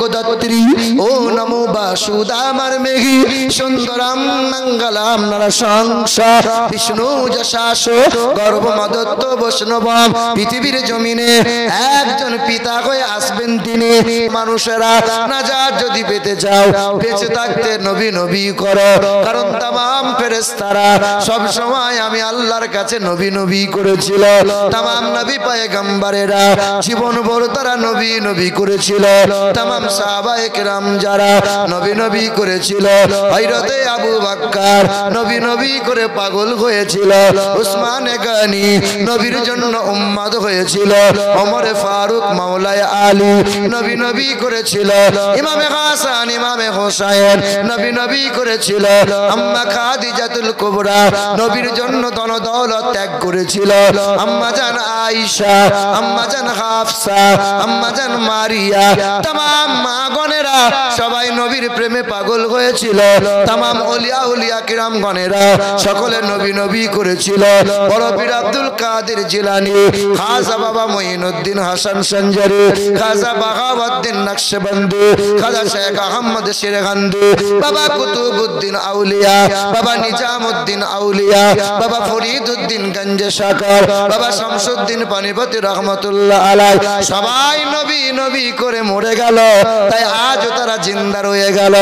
জগদ্ধাত্রী ও নমো বাসুদামার মেঘি সুন্দরম মঙ্গলম নরসংস বিষ্ণু যশাস গর্ভমদত্ত বৈষ্ণবম পৃথিবীর জমিনে একজন পিতা হয়ে আসবেন তিনি মানুষেরা নাজাত যদি পেতে চাও বেঁচে থাকতে নবী নবী করো কারণ तमाम ফেরেশতারা সব সময় আমি আল্লাহর কাছে নবী নবী করেছিল तमाम নবী পয়গম্বরেরা জীবন ভর তারা নবী নবী করেছিল तमाम সাহাবায়ে কেরাম যারা নবী নবী করেছিল হযরতে আবু বকর নবী নবী করে পাগল হয়েছিল উসমান গনি নবীর জন্য উম্মত হয়েছিল ওমর ফারুক মাওলায়ে আলী নবী নবী করেছিল ইমামে হাসান ইমামে হোসেন নবী নবী করেছিল আম্মা খাদিজাতুল কুবরা নবীর জন্য ধন দৌলত ত্যাগ করেছিল আম্মা জান আয়েশা আম্মা জান হাফসা আম্মা জান মারিয়া तमाम মাগনেরা সবাই নবীর প্রেমে পাগল হয়েছিল तमाम ওলিয়া উলিয়া কিরাম গণেরা সকলে নবী নবী করেছিল বড় পীর আব্দুল কাদের জিলানী খাজা বাবা মুঈনুদ্দিন হাসান সঞ্জারি খাজা বাগাওয়াদ্দিন নকশবন্দি খাজা শেখ আহমদ শিরগান্দি বাবা কুতুবউদ্দিন আউলিয়া বাবা নিজামউদ্দিন আউলিয়া বাবা ফরিদউদ্দিন গঞ্জ শাকর বাবা শামসুদ্দিন পানিপতি রহমাতুল্লাহ আলাইহি সবাই নবী নবী করে মরে গেল তাই আজ তারা জিন্দা রয়ে গেল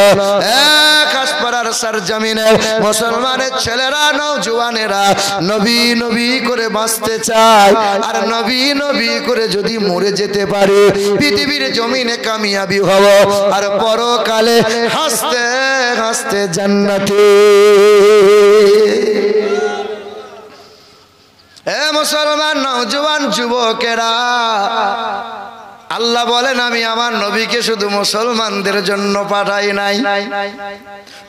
এক আসপাড়ার সরজমিনে মুসলমানের ছেলেরা নওজওয়ানেরা নবী নবী করে বাঁচতে চায় আর নবী নবী করে যদি মরে যেতে পারে পৃথিবীর জমিনে কামিয়াবি হব আর পরকালে হাসতে হাসতে জান্নাতে এ মুসলমান নওজওয়ান যুবকেরা আল্লাহ বলেন আমি আমার নবীকে শুধু মুসলমানদের জন্য পাঠাই নাই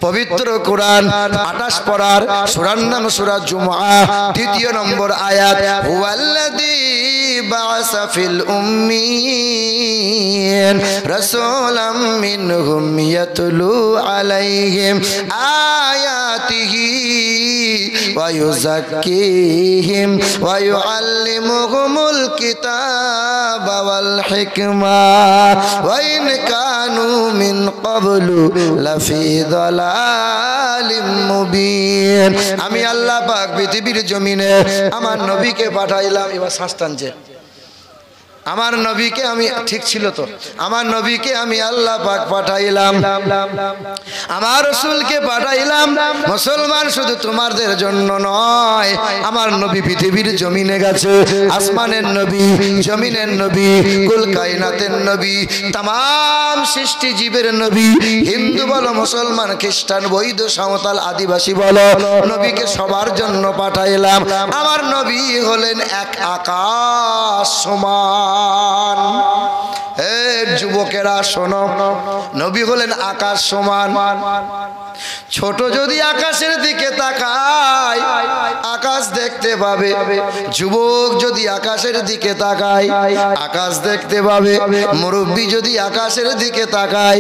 পবিত্র কোরআন 28 পারার সূরার নাম সূরা জুমআ 3 নম্বর আয়াত হুয়াল্লাযী বা'সা ফিল উম্মিয়িন রাসূলাম মিনহুম ইয়াতলু আলাইহিম আয়াতিহি ওয়া ইউযাক্কিহিম ওয়া ইউআল্লিমুহুমুল কিতাবা ওয়াল হিকমা ওয়া ইন কানু মিন ক্বাবলু লাফি যালালিম মুবিন আমি আল্লাহ পাক পৃথিবীর জমিনে আমার নবীকে পাঠাইলাম এবার শাস্তানছে আমার নবীকে আমি ঠিক ছিল তো আমার নবীকে আমি আল্লাহ পাক পাঠাইলাম আমার রাসূলকে পাঠাইলাম মুসলমান শুধু তোমাদের জন্য নয় আমার নবী পৃথিবীর জমিনে গেছে আসমানের নবী জমিনের নবী কুল কায়নাতের নবী तमाम সৃষ্টি জীবের নবী হিন্দু বলো মুসলমান খ্রিস্টান বৌদ্ধ সাঁওতাল আদিবাসী বলো নবীকে সবার জন্য পাঠাইলাম আমার নবী হলেন এক আকাশ সমান হে যুবকেরা শোনো নবী হলেন আকাশ সমান ছোট যদি আকাশের দিকে তাকায় আকাশ দেখতে পাবে যুবক যদি আকাশের দিকে তাকায় আকাশ দেখতে পাবে মুরব্বি যদি আকাশের দিকে তাকায়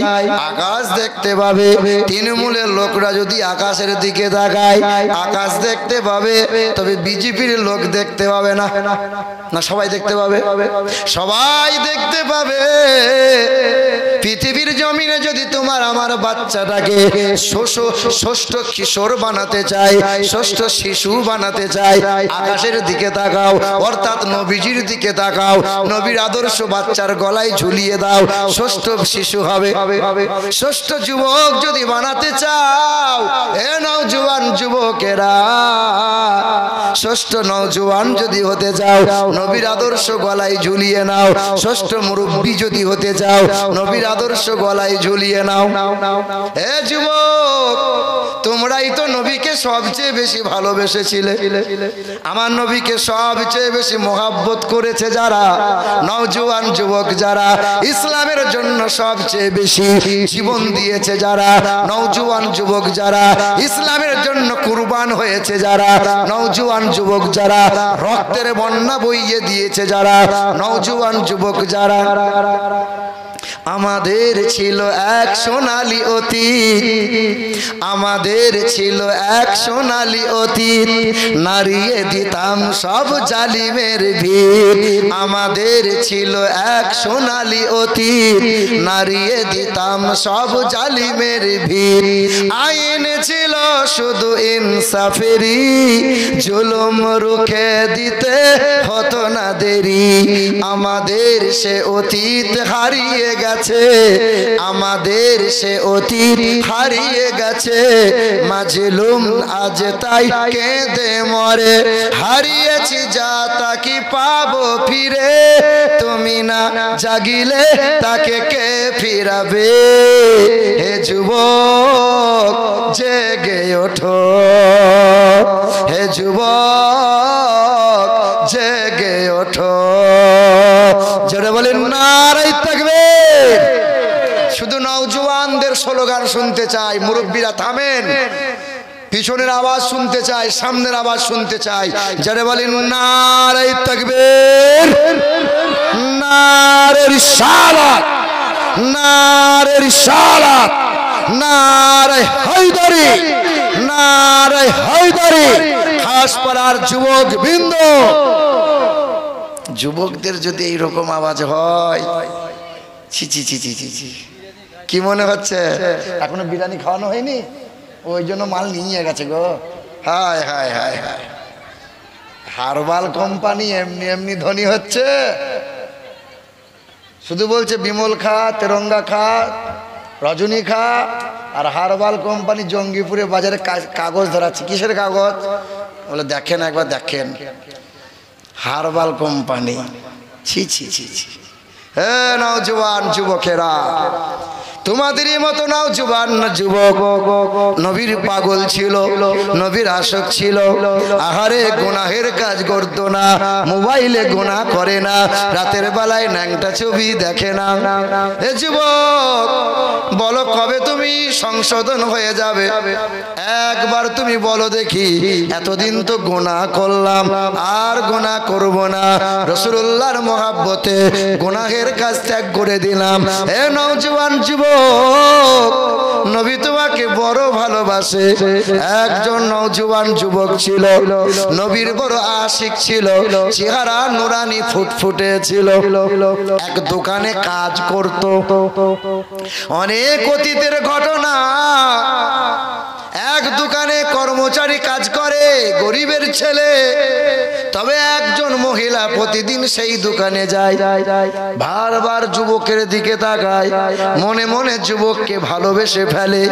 আকাশ দেখতে পাবে তৃণমূলের লোকরা যদি আকাশের দিকে তাকায় আকাশ দেখতে পাবে তবে বিজেপির লোক দেখতে পাবে না না সবাই দেখতে পাবে সবাই দেখতে পাবে পৃথিবীর জমিনে যদি তোমার আমার বাচ্চাটাকে ষষ্ঠ কিশোর বানাতে চাই ষষ্ঠ শিশু বানাতে চাই আকাশের দিকে তাকাও অর্থাৎ নবীজির দিকে তাকাও নবীর আদর্শ বাচ্চার গলায় ঝুলিয়ে দাও ষষ্ঠ শিশু হবে ষষ্ঠ যুবক যদি বানাতে চাও হে নওজওয়ান যুবকেরা ষষ্ঠ নওজওয়ান যদি হতে চাও নবীর আদর্শ গলায় ঝুলিয়ে নাও ষষ্ঠ মুরব্বি যদি হতে চাও নবীর আদর্শ গলায় ঝুলিয়ে নাও হে যুবক তোমরাই তো নবীকে সবচেয়ে বেশি ভালোবেসেছিলে আমার নবীকে সবচেয়ে বেশি মহব্বত করেছে যারা নওজওয়ান যুবক যারা ইসলামের জন্য সবচেয়ে বেশি জীবন দিয়েছে যারা নওজওয়ান যুবক যারা ইসলামের জন্য কুরবান হয়েছে যারা নওজওয়ান যুবক যারা রক্তের বন্যা বইয়ে দিয়েছে যারা নওজওয়ান যুবক যারা আমাদের ছিল এক সোনালী অতীত, আমাদের ছিল এক সোনালী অতীত, নাড়িয়ে দিতাম সব জালিমের ভিড়। আমাদের ছিল এক সোনালী অতীত, নাড়িয়ে দিতাম সব জালিমের ভিড়। আইন ছিল শুধু ইনসাফেরই, জুলুম রুখে দিতে হতো না দেরি। আমাদের সে অতীত হারিয়ে গেছে, আমাদের সে অতীত হারিয়ে গেছে। মাজলুম আজ তাই কেঁদে মরে, হারিয়েছি যা তা কি পাবো ফিরে। তুমি না জাগিলে তাকে কে ফিরাবে। হে যুবক জেগে ওঠো, হে যুবক জেগে ওঠো। জোরে বলেন নারে তাকবীর। শুধু নওজোয়ানদের স্লোগান শুনতে চাই, মুরব্বীরা থামেন। পিছনের আওয়াজ শুনতে চাই, সামনের আওয়াজ শুনতে চাই। জোরে বলেন নারে তাকবীর, নারে রিসালাত, নারে রিসালাত, নারে হায়দারি, নারে হায়দারি। খাসপাড়ার যুবক বৃন্দ, যুবকদের যদি এইরকম আওয়াজ হয়, ছি ছি ছি ছি ছি ছি, কি মনে হচ্ছে এখনো বিরিয়ানি খাওয়ানো হয়নি? ওই জন্য মাল নিয়ে গেছে গো। হায় হায় হায় হায়, হারবাল কোম্পানি এমনি এমনি ধনী হচ্ছে। শুধু বলছে বিমল খা, তেরঙ্গা খা, রজনী খা। আর হারবাল কোম্পানি জঙ্গিপুরে বাজারে কাগজ ধরাচ্ছে। কিসের কাগজ? বলে দেখেন, একবার দেখেন, হারবাল কোম্পানি। ছি ছি ছি ছি। হে নওজোয়ান যুবকেরা, তোমাদেরই মতো নওজোয়ান যুবক নবীর পাগল ছিল, নবীর আশক ছিল। আহারে গুনাহের কাজ করতো না, মোবাইলে গুনাহ করে না, রাতের বেলায় ন্যাংটা ছবি দেখে না। হে যুবক, বলো কবে তুমি সংশোধন হয়ে যাবে? একবার তুমি বলো দেখি, এতদিন তো গুনাহ করলাম, আর গুনাহ করব না। রাসূলুল্লাহর মহব্বতে গুনাহের কাজ ত্যাগ করে দিলাম। হে নওজোয়ান যুবক, নবী তোমাকে বড় ভালোবাসে। একজন নওজোয়ান যুবক ছিল, নবীর বড় আশিক ছিল, চেহারা নুরানি ফুটফুটে ছিল। এক দোকানে কাজ করত। অনেক অতীতের ঘটনা। এক দোকানে কর্মচারী কাজ করে, গরিবের ছেলে। তবে একজন মহিলা প্রতিদিন সেই দোকানে যায়, বারবার যুবকের দিকে তাকায়, মনে মনে যুবককে ভালোবেসে ফেলে।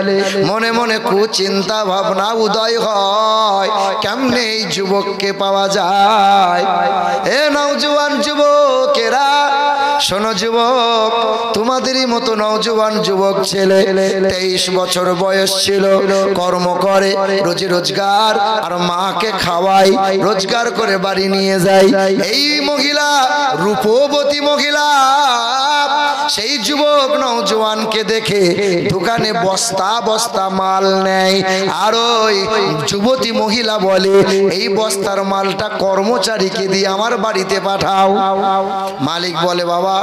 মনে মনে কুচিন্তা ভাবনা উদয় হয়, কেমনে এই যুবককে পাওয়া যায়। এ নওজোয়ান যুবকেরা শোনো যুবক, তোমাদেরই মতো নওজোয়ান যুবক ছেলে, 23 বছর বয়স ছিল, কর্ম করে, রোজি রোজগার, আর মাকে খাওয়াই, রোজগার করে বাড়ি নিয়ে যায়। এই মহিলা রূপবতী মহিলা। সেই যুবক নওজোয়ানকে দেখে দোকানে বস্তা বস্তা মাল নেয়, আর ওই যুবতী মহিলা বলে, এই বস্তার মালটা কর্মচারীকে দিয়ে আমার বাড়িতে পাঠাও। মালিক বলে, বাবা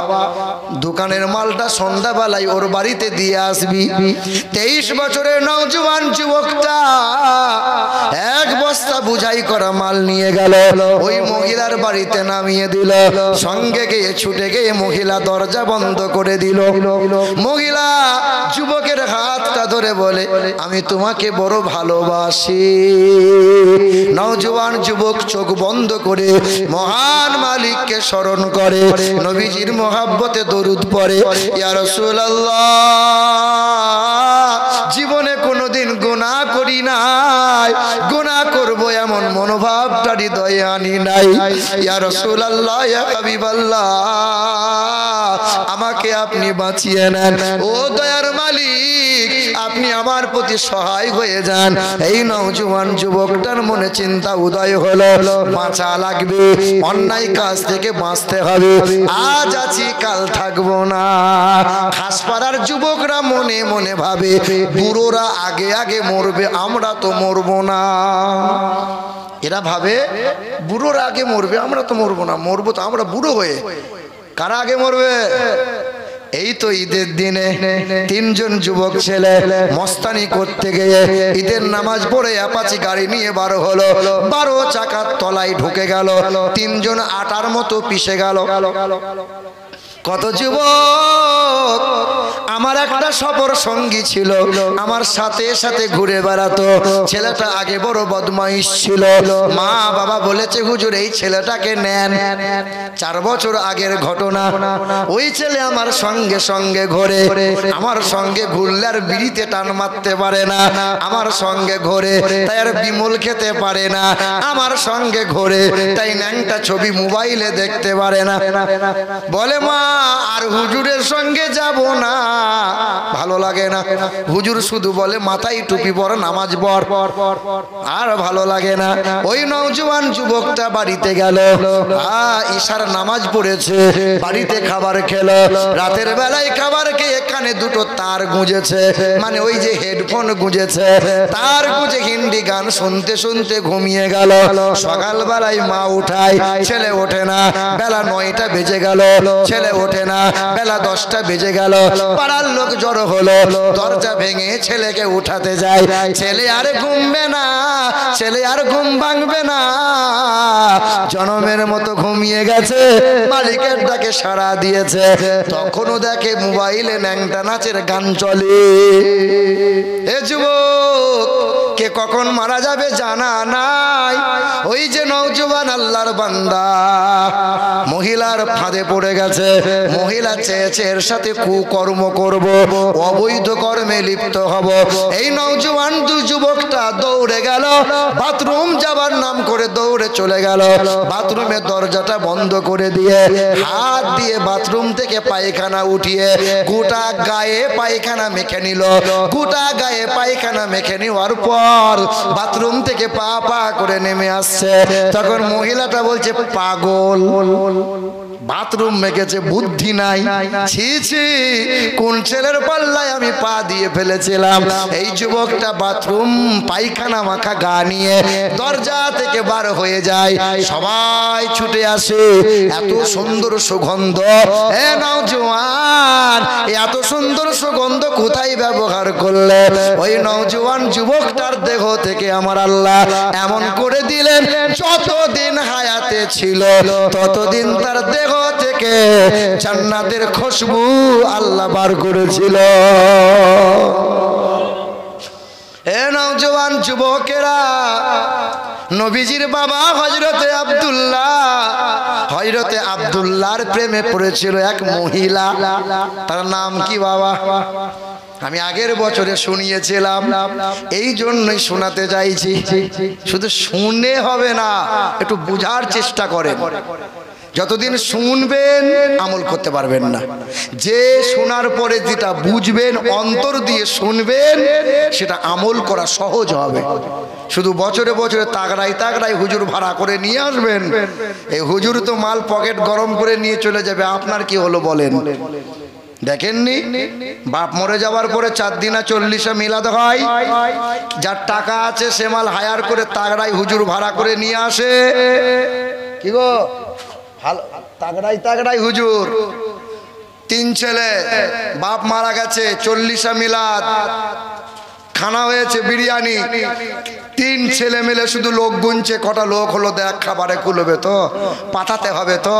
দোকানের মালটা সন্ধ্যাবেলায় ওর বাড়িতে দিয়ে আসবি। 23 বছরের নওজোয়ান যুবকটা এক বস্তা বুঝাই করা মাল নিয়ে গেল, ওই মহিলার বাড়িতে নামিয়ে দিল। সঙ্গে গিয়ে ছুটে গিয়ে মহিলা দরজা বন্ধ করে দিল। মহিলা যুবকের হাতটা ধরে বলে, আমি তোমাকে বড় ভালোবাসি। নওজোয়ান যুবক চোখ বন্ধ করে মহান মালিককে স্মরণ করে, নবীজির মহব্বতে দরুদ পড়ে, ইয়া রাসূলুল্লাহ, জীবনে কোনোদিন গুনাহ করি নাই, গুনাহ করব এমন মনোভাবটা হৃদয়ে আনি নাই। ইয়া রাসূলুল্লাহ, ইয়া হাবিবাল্লাহ, আমাকে আপনি বাঁচিয়ে নেন। ও দয়ার মালিক, আপনি আমার প্রতি সহায় হয়ে যান। এই নওজোয়ান যুবকটার মনে চিন্তা উদয় হলো, বাঁচা লাগবে, অন্যায় কাজ থেকে বাঁচতে হবে। আজ আছি কাল থাকবো না। খাসপাড়ার যুবকরা মনে মনে ভাবে, বুড়োরা আগে আগে মরবে, আমরা তো মরবো না। এরা ভাবে বুড়োরা আগে মরবে, আমরা তো মরবো না। মরবো তো আমরা বুড়ো হয়ে। কারা আগে মরবে? এই তো ঈদের দিনে তিনজন যুবক ছেলে মস্তানি করতে গিয়ে ঈদের নামাজ পড়ে অ্যাপাচি গাড়ি নিয়ে বার হলো, 12 চাকার তলায় ঢুকে গেল, তিনজন আটার মতো পিষে গেল। কত যুবক, আমার একটা সফর সঙ্গী ছিল, আমার সাথে সাথে ঘুরে বেড়াতো। ছেলেটা আগে বড় বদমাইশ ছিল, মা বাবা বলেছে হুজুর এই ছেলেটাকে নেন। 4 বছর আগের ঘটনা। ওই ছেলে আমার সঙ্গে সঙ্গে ঘোরে, আমার সঙ্গে ঘুরলে আর বিড়িতে টান মারতে পারে না, আমার সঙ্গে ঘোরে তাই আর বিমল খেতে পারে না, আমার সঙ্গে ঘোরে তাই ন্যাংটা ছবি মোবাইলে দেখতে পারে না। বলে মা আর হুজুরের সঙ্গে যাব না, ভালো লাগে না। হুজুর শুধু বলে মাথায় টুপি পর, নামাজ পড়, আর ভালো লাগে না। ওই নওজোয়ান যুবকটা বাড়িতে গেল, ঈশার নামাজ পড়েছে, বাড়িতে খাবার খেলো, রাতের বেলায় খাবার খেয়ে কানে দুটো তার গুঁজেছে, মানে ওই যে হেডফোন গুঁজেছে, তার গুঁজে হিন্দি গান শুনতে শুনতে ঘুমিয়ে গেল। সকালবেলায় মা উঠায়, ছেলে ওঠে না, বেলা 9টা বেজে গেল, ছেলে ওঠে না, বেলা 10টা বেজে গেল। পাড়ার লোক জড়ো হলো, দরজা ভেঙে ছেলেকে উঠাতে যায়, ছেলে আর ঘুমবে না, ছেলে আর ঘুম ভাঙবে না, জনমের মতো ঘুমিয়ে গেছে। মালিকের ডাকে সাড়া দিয়েছে, তখনও দেখে মোবাইলে ন্যাংটা নাচের গান চলে। এ যুবক, কে কখন মারা যাবে জানা নাই। ওই যে নওজোয়ান আল্লাহর বান্দা মহিলার ফাঁদে পড়ে গেছে, মহিলা চেয়েছে এর সাথে কুকর্ম করব, অবৈধ কর্মে লিপ্ত হব। এই নওজোয়ান যুবকটা দৌড়ে গেল, বাথরুম যাবার নাম করে দৌড়ে চলে গেল, বাথরুমের দরজাটা বন্ধ করে দিয়ে হাত দিয়ে বাথরুম থেকে পায়খানা উঠিয়ে গোটা গায়ে পায়খানা মেখে নিল। গোটা গায়ে পায়খানা মেখে নেওয়ার পর বাথরুম থেকে পা পা করে নেমে আসছে। তখন মহিলাটা বলছে পাগল, বাথরুম মেখেছে, বুদ্ধি নাই, ছি ছি কোন ছেলের পাল্লায় আমি পা দিয়ে ফেলেছিলাম। এই যুবকটা বাথরুম পায়খানা মাখা গা নিয়ে দরজা থেকে বার হয়ে যায়, সবাই ছুটে আসে। এত সুন্দর সুগন্ধ, এ নওজোয়ান এত সুন্দর সুগন্ধ কোথায় ব্যবহার করলে? ওই নওজোয়ান যুবকটার দেহ থেকে আমার আল্লাহ এমন করে দিলেন, যতদিন হায়াতে ছিল ততদিন তার দেহ থেকে জান্নাতের খুশবু আল্লাহ বার করেছিল। এ নওজোয়ান যুবকেরা, নবীজির বাবা হযরতে আব্দুল্লাহর প্রেমে পড়েছিল এক মহিলা, তার নাম কি বাবা? আমি আগের বছরে শুনিয়েছিলাম, এই জন্যই শোনাতে চাইছি। শুধু শুনে হবে না, একটু বুঝার চেষ্টা করেন। যতদিন শুনবেন আমল করতে পারবেন না। যে শোনার পরে যেটা বুঝবেন, অন্তর দিয়ে শুনবেন, সেটা আমল করা সহজ হবে। শুধু বছরে বছরে তাগড়াই হুজুর ভাড়া করে নিয়ে আসবেন, এই হুজুর তো মাল পকেট গরম করে নিয়ে চলে যাবে। আপনার কি হলো বলেন? দেখেননি, বাপ মরে যাওয়ার পরে 4 দিনা 40 মিলাদ হয়, যার টাকা আছে সে মাল হায়ার করে তাগড়াই হুজুর ভাড়া করে নিয়ে আসে। কি গো, তাগড়াই হুজুর, 3 ছেলে, বাপ মারা গেছে, 40 মিলাদ, খানা হয়েছে বিরিয়ানি, 3 ছেলে মিলে শুধু লোক গুনছে। কটা লোক হলো দেখ, খাবারে কুলবে তো, পাঠাতে হবে তো।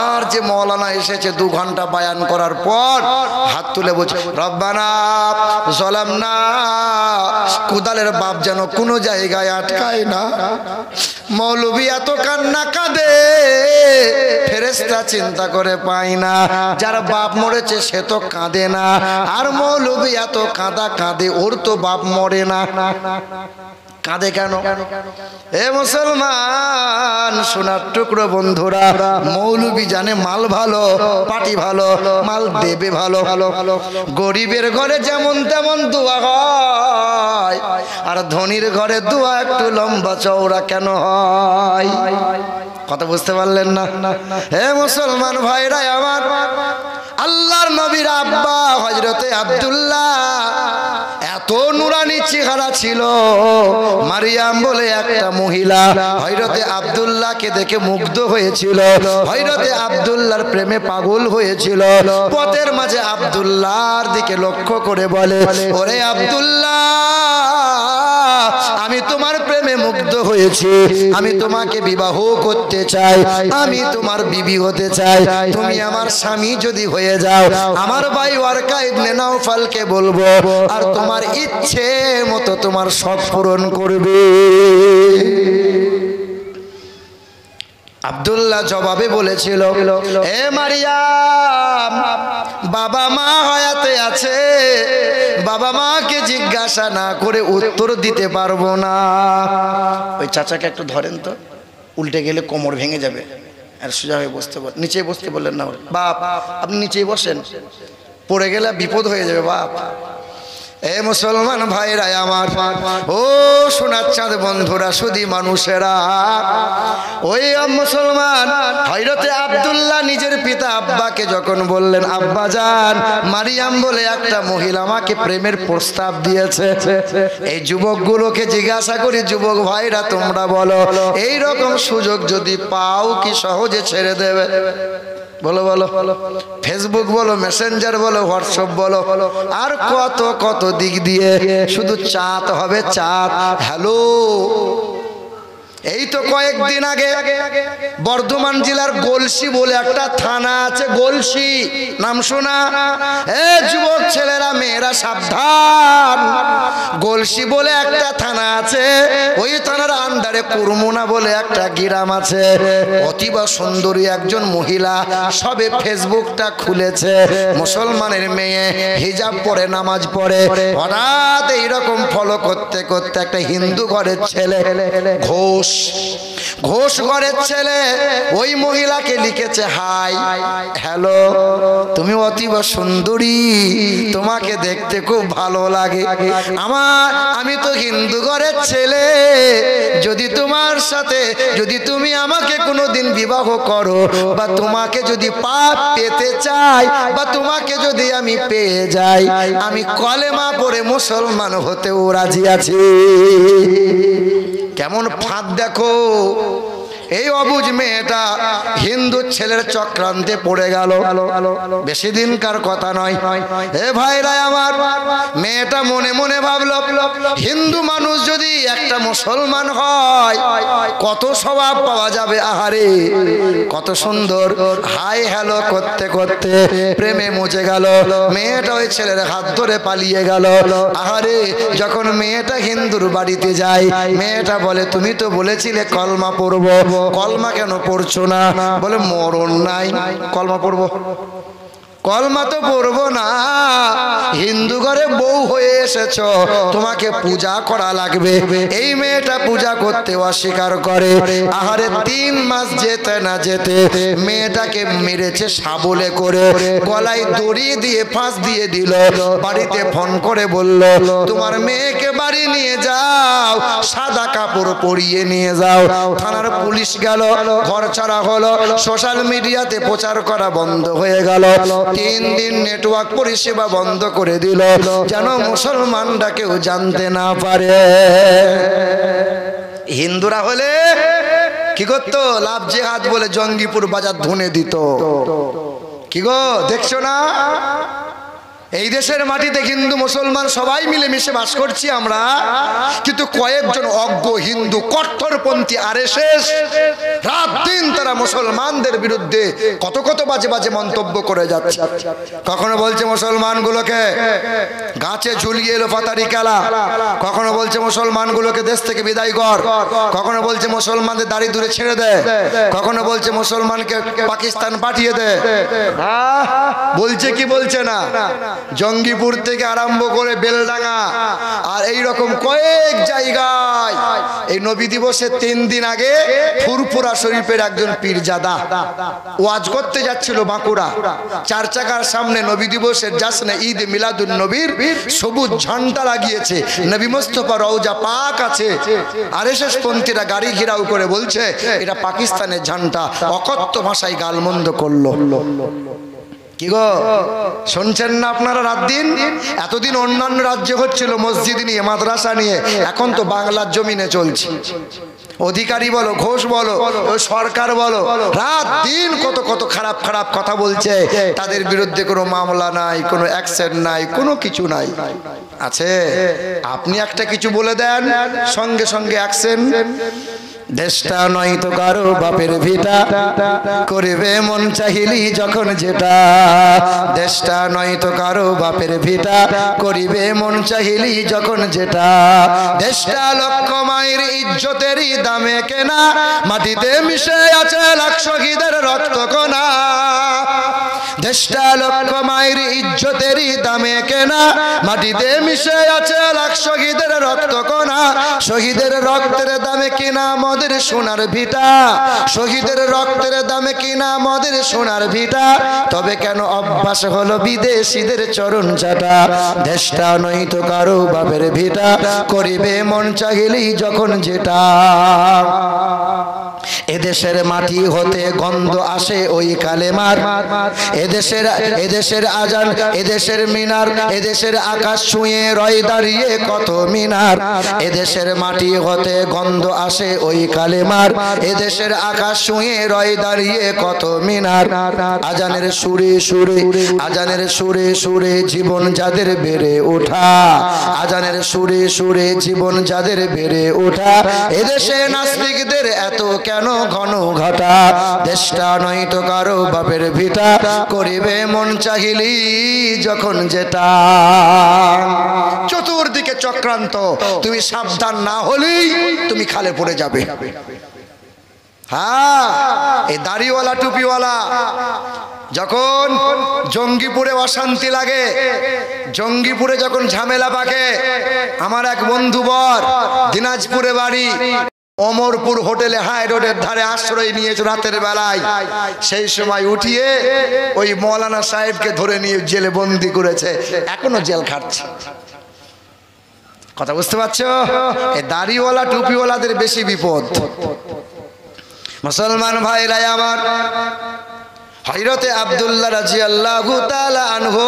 আর যে মৌলানা এসেছে 2 ঘন্টা বয়ান করার পর হাত তুলে বলছে রব্বানা যালামনা, কুদালের বাপ যেন কোনো জায়গায় আটকায় না। মৌলবী এত কান্না কাঁদে, ফেরেশতা চিন্তা করে পায় না। যার বাপ মরেছে সে তো কাঁদে না, আর মৌলবী এত কাঁদা কাঁদে, ওর তো বাপ মরে না, কাঁদে কেন? এ মুসলমান সোনার টুকরো বন্ধুরা, মৌলবী জানে মাল ভালো, পাটি ভালো, মাল দেবে ভালো। গরিবের ঘরে যেমন তেমন দোয়া হয়, আর ধনীর ঘরে দোয়া একটু লম্বা চওড়া কেন হয়? কথা বুঝতে পারলেন না? হে মুসলমান ভাইরা আমার, আল্লাহর নবীর আব্বা হযরতে আব্দুল্লাহ এত নুরানি চেহারা ছিল। মারিয়াম বলে একটা মহিলা হযরতে আব্দুল্লাহকে দেখে মুগ্ধ হয়েছিল, হযরতে আব্দুল্লাহর প্রেমে পাগল হয়েছিল। পথের মাঝে আব্দুল্লাহর দিকে লক্ষ্য করে বলে, ওরে আব্দুল্লাহ, আমি তোমার প্রেমে মুগ্ধ হয়েছি, আমি তোমাকে বিবাহ করতে চাই, আমি তোমার বিবি হতে চাই। তুমি আমার স্বামী যদি হয়ে যাও, আমার ভাই ওয়ারকা ইবনে নাওফালকে বলবো, আর তোমার ইচ্ছে মতো তোমার শখ পূরণ করবে। আব্দুল্লাহ জবাবে বলেছিল, হে মারিয়াম, বাবা মা হায়াতে আছে, বাবা মাকে জিজ্ঞাসা না করে উত্তর দিতে পারবো না। ওই চাচাকে একটু ধরেন তো, উল্টে গেলে কোমর ভেঙে যাবে। আর সোজা হয়ে বসতে বল, নিচে বসতে বললেন না, বাপ আপনি নিচেই বসেন, পড়ে গেলে বিপদ হয়ে যাবে বাপ। এ মুসলমান ভাইরা আমার, ও সোনার চাঁদ বন্ধুরা, শুধু মানুষেরা, ওই মুসলমান হযরতে আব্দুল্লাহ নিজের পিতা আব্বাকে যখন বললেন, আব্বা জান, মারিয়াম বলে একটা মহিলা আমাকে প্রেমের প্রস্তাব দিয়েছে। এই যুবকগুলোকে জিজ্ঞাসা করি, যুবক ভাইরা তোমরা বলো, এই রকম সুযোগ যদি পাও কি সহজে ছেড়ে দেবে? বলো বলো, ফেসবুক বলো, মেসেঞ্জার বলো, হোয়াটসঅ্যাপ বলো, আর কত কত দিক দিয়ে শুধু চাঁদ হবে চাঁদ, হ্যালো। এই তো কয়েকদিন আগে বর্ধমান জেলার গলসি বলে একটা থানা আছে, গলসি নাম শোনা? এ যুবক ছেলেরা মেয়েরা সাবধান, গলসি বলে একটা থানা আছে, ওই থানার আন্ডারে কুরমুনা বলে একটা গ্রাম আছে। অতীব সুন্দরী একজন মহিলা সবে ফেসবুকটা খুলেছে, মুসলমানের মেয়ে, হিজাব পরে নামাজ পড়ে। হঠাৎ এইরকম ফলো করতে করতে একটা হিন্দু ঘরের ছেলে, ঘোষ ঘরের ছেলে, ওই মহিলাকে লিখেছে, হাই, হ্যালো, তুমি অতীব সুন্দরী, তোমাকে দেখতে খুব ভালো লাগে। আমি তো হিন্দু ঘরের ছেলে, যদি তোমার সাথে, যদি তুমি আমাকে কোনোদিন বিবাহ করো, বা তোমাকে যদি পেতে চাই, বা তোমাকে যদি আমি পেয়ে যাই, আমি কলেমা পড়ে মুসলমান হতেও রাজি আছি। কেমন ফাঁদ দেখো! এই অবুঝ মেয়েটা হিন্দু ছেলের চক্রান্তে পড়ে গেল। বেশি দিনকার কথা নয়। এ ভাইরা আমার, মেয়েটা মনে মনে ভাবলো, হিন্দু মানুষ যদি একটা মুসলমান হয় কত স্বভাব পাওয়া যাবে। আহারে কত সুন্দর। হাই হ্যালো করতে করতে প্রেমে মুছে গেল। মেয়েটা ওই ছেলের হাত ধরে পালিয়ে গেল। আহারে যখন মেয়েটা হিন্দুর বাড়িতে যায়, মেয়েটা বলে, তুমি তো বলেছিলে কলমা পড়বো, কলমা কেন পড়ছো না? বলে, মরণ নাই, কলমা পড়বো। কলমা তো পড়বো না, হিন্দু ঘরে বউ হয়ে এসেছো, তোমাকে পূজা করা লাগবে। এই মেয়েটা পূজা করতে অস্বীকার করে। আহারে 3 মাস যেতে না যেতে মেয়েটাকে মেরেছে শাবলে করে, গলায় দড়ি দিয়ে ফাঁস দিয়ে দিল। বাড়িতে ফোন করে বলল, তোমার মেয়েকে বাড়ি নিয়ে যাও, সাদা কাপড় পরিয়ে নিয়ে যাও। থানার পুলিশ গেল, ঘর ছাড়া হলো, সোশ্যাল মিডিয়াতে প্রচার করা বন্ধ হয়ে গেল। 3 দিন নেটওয়ার্ক পরিষেবা বন্ধ করে দিল, যেন মুসলমানরা কেউ জানতে না পারে। হিন্দুরা হলে কি করতো? লাভ জেহাদ বলে জঙ্গিপুর বাজার ধুনে দিত। কি গো, দেখছো না? এই দেশের মাটিতে হিন্দু মুসলমান সবাই মিলেমিশে বাস করছি আমরা, কিন্তু কয়েকজন অজ্ঞ হিন্দু কট্টরপন্থী আরএসএস রাত দিন তারা মুসলমানদের বিরুদ্ধে কত কত বাজে বাজে মন্তব্য করে যাচ্ছে। কখনো বলছে মুসলমানগুলোকে গাছে ঝুলিয়ে এলো পাতারি খেলা, কখনো বলছে মুসলমানগুলোকে দেশ থেকে বিদায় কর, কখনো বলছে মুসলমানদের দাড়ি দূরে ছেড়ে দে, কখনো বলছে মুসলমানকে পাকিস্তান পাঠিয়ে দে। বলছে কি বলছে না? জঙ্গিপুর থেকে আরম্ভ করে বেলডাঙ্গা আর এই রকম কয়েক জায়গায় এই নবী দিবসের 3 দিন আগে ফুরফুরা শরীফের একজন পীরজাদা ওয়াজ করতে যাচ্ছিল বাঁকুড়া। 4 চাকার সামনে নবী দিবসের জাশনে ঈদ মিলাদুন নবীর সবুজ ঝান্ডা লাগিয়েছে, নবী মুস্তাফা রওজা পাক আছে। আরএসএস পন্থীরা গাড়ি ঘেরাও করে বলছে এটা পাকিস্তানের ঝান্ডা, অকথ্য ভাষায় গালমন্দ করলো। কি গো শুনছেন না আপনারা? রাত দিন এতদিন অন্যান্য রাজ্যে হচ্ছিল মসজিদ নিয়ে, মাদ্রাসা নিয়ে, এখন তো বাংলার জমিনে চলছে। অধিকারী বলো, ঘোষ বলো, সরকার বলো, রাত দিন কত কত খারাপ খারাপ কথা বলছে। তাদের বিরুদ্ধে কোনো মামলা নাই, কোনো অ্যাকশন নাই, কোনো কিছু নাই। আছে? আপনি একটা কিছু বলে দেন, সঙ্গে সঙ্গে অ্যাকশন। দেশটা নয় তো কারো বাপের ভিটা, করিবে মন চাহিলি যখন যেটা। দেশটা নয় তো কারো বাপের ভিটা, করিবে মন চাহিলি যখন যেটা। দেশটা লক্ষ মায়ের ইজ্জতেরই দামে কেনা, মাটিতে মিশে আছে লাখ শহীদের রক্ত কণা। দেশটা লক্ষ মায়ের ইজ্জতেরই দামে কেনা, মাটিতে মিশে আছে লাখ শহীদের রক্ত কণা। শহীদের রক্তের দামে কিনা আমাদের সোনার ভিটা, শহীদের রক্তের দামে কিনা আমাদের সোনার ভিটা। তবে কেন অভ্যাস হলো বিদেশিদের চরণ চাটা। দেশটা নয় তো কারো বাপের ভিটা, করিবে মন চাহিলেই যখন যেটা। এদেশের মাটি হতে গন্ধ আসে ওই কালেমার, এদেশের আজান, এদেশের মিনার, এদেশের আকাশ ছুঁয়ে রয় দাঁড়িয়ে কত মিনার। এদেশের মাটি হতে গন্ধ আসে ওই কালেমার, এদেশের আকাশ ছুঁয়ে রয় দাঁড়িয়ে কত মিনার। আজানের সুরে সুরে, আজানের সুরে সুরে জীবন যাদের বেড়ে ওঠা, আজানের সুরে সুরে জীবন যাদের বেড়ে ওঠা। এদেশে নাস্তিকদের এত কেন ঘন ঘটা। দেশটা নয় তো কারো বাপের ভিটা, করিবে মন চাহিলি যখন যেটা। চতুর্দিকে চক্রান্ত, তুমি সাবধান না হলেই তুমি খালে পড়ে যাবে। হ্যাঁ, এই দাড়িওয়ালা টুপিওয়ালা যখন জঙ্গিপুরে অশান্তি লাগে, জঙ্গিপুরে যখন ঝামেলা পাকে, আমার এক বন্ধু বর দিনাজপুরে বাড়ি, অমরপুর হোটেলে হাই রোডের ধারে আশ্রয় নিয়েছে রাতের বেলায়। সেই সময় উঠিয়ে ওই মৌলানা সাহেবকে ধরে নিয়ে জেলে বন্দি করেছে, এখনো জেল খাটছে। কথা বুঝতে পারছো? এই দাড়িওয়ালা টুপিওয়ালাদের বেশি বিপদ। মুসলমান ভাইরা আমার, হযরতে আব্দুল্লাহ রাদিয়াল্লাহু তাআলা আনহু